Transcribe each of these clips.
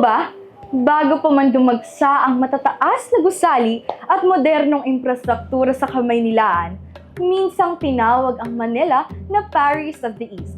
ba? Bago pa man dumagsa ang matataas na gusali at modernong infrastruktura sa Kamaynilaan, minsang tinawag ang Manila na Paris of the East.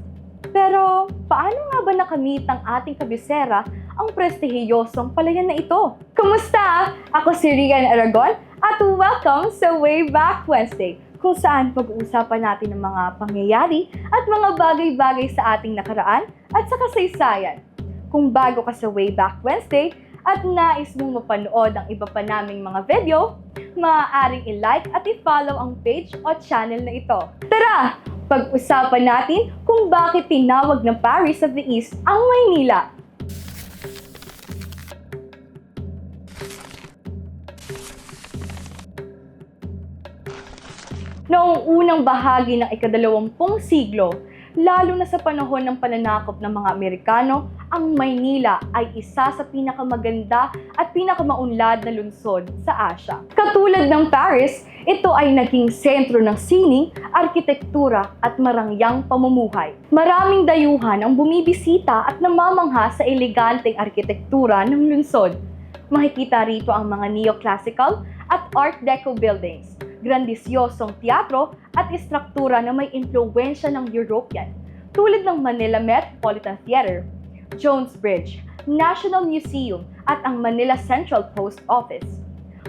Pero paano nga ba nakamit ng ating kabisera ang prestihiyosong palayan na ito? Kumusta? Ako si Rian Aragon at welcome sa Way Back Wednesday, kung saan pag-uusapan natin ang mga pangyayari at mga bagay-bagay sa ating nakaraan at sa kasaysayan. Kung bago ka sa Way Back Wednesday at nais mong mapanood ang iba pa naming mga video, maaaring i-like at i-follow ang page o channel na ito. Tara! Pag-usapan natin kung bakit tinawag ng Paris of the East ang Maynila. Noong unang bahagi ng ika-20 siglo, lalo na sa panahon ng pananakop ng mga Amerikano, ang Maynila ay isa sa pinakamaganda at pinakamaunlad na lungsod sa Asya. Katulad ng Paris, ito ay naging sentro ng sining, arkitektura at marangyang pamumuhay. Maraming dayuhan ang bumibisita at namamangha sa eleganteng arkitektura ng lungsod. Makikita rito ang mga neoclassical at art deco buildings, grandisyosong teatro at istruktura na may impluwensya ng European, tulad ng Manila Metropolitan Theater, Jones Bridge, National Museum at ang Manila Central Post Office.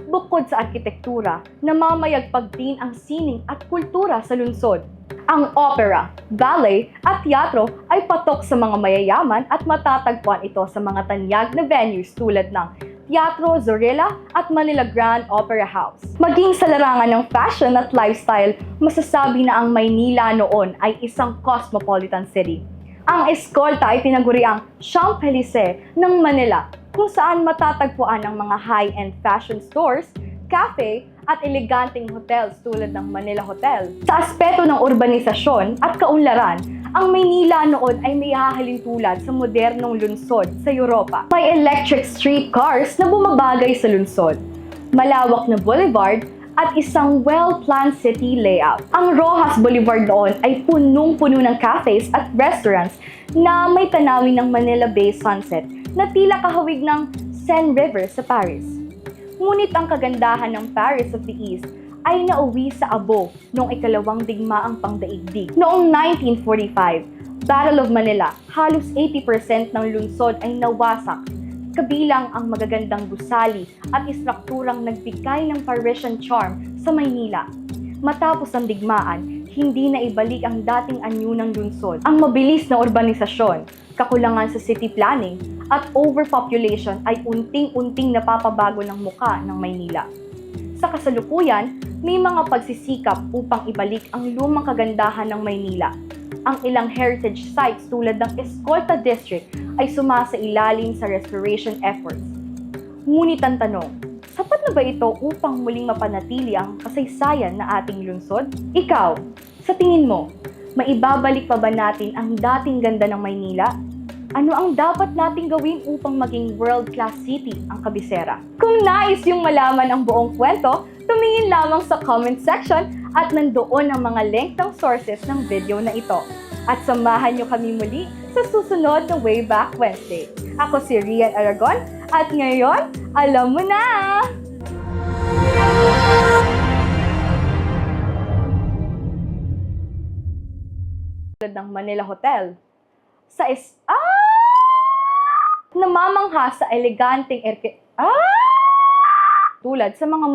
Bukod sa arkitektura, namamayagpag din ang sining at kultura sa lungsod. Ang opera, ballet at teatro ay patok sa mga mayayaman at matatagpuan ito sa mga tanyag na venues tulad ng Teatro Zorilla at Manila Grand Opera House. Maging sa larangan ng fashion at lifestyle, masasabi na ang Maynila noon ay isang cosmopolitan city. Ang eskolta ay tinaguri ang Champs-Élysées ng Manila, kung saan matatagpuan ang mga high-end fashion stores, cafe, at eleganteng hotels tulad ng Manila Hotel. Sa aspeto ng urbanisasyon at kaunlaran, ang Maynila noon ay may hahalin tulad sa modernong lungsod sa Europa. May electric streetcars na bumabagay sa lungsod, malawak na boulevard, at isang well-planned city layout. Ang Rojas Boulevard noon ay punong-puno ng cafes at restaurants na may tanawin ng Manila Bay sunset na tila kahawig ng Seine River sa Paris. Ngunit ang kagandahan ng Paris of the East ay nauwi sa abo noong ikalawang digmaang pangdaigdig. Noong 1945, Battle of Manila, halos 80% ng lungsod ay nawasak, kabilang ang magagandang gusali at istrukturang nagbigay ng Parisian charm sa Maynila. Matapos ang digmaan, hindi na ibalik ang dating anyo ng lungsod. Ang mabilis na urbanisasyon, kakulangan sa city planning, at overpopulation ay unting-unting napapabago ng muka ng Maynila. Sa kasalukuyan, may mga pagsisikap upang ibalik ang lumang kagandahan ng Maynila. Ang ilang heritage sites tulad ng Escolta District ay sumasailalim sa restoration efforts. Ngunit ang tanong, sapat na ba ito upang muling mapanatili ang kasaysayan na ating lungsod? Ikaw, sa tingin mo, maibabalik pa ba natin ang dating ganda ng Maynila? Ano ang dapat nating gawin upang maging world-class city ang kabisera? Kung nais yung malaman ang buong kwento, tumingin lamang sa comment section at nandoon ang mga link ng sources ng video na ito. At samahan nyo kami muli sa susunod na Way Back Wednesday. Ako si Rian Aragon at ngayon, alam mo na! Tulad ng Manila Hotel. Namamangha sa eleganteng tulad sa mga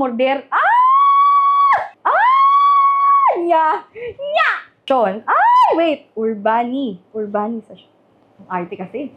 Urbani sa ang arte kasi.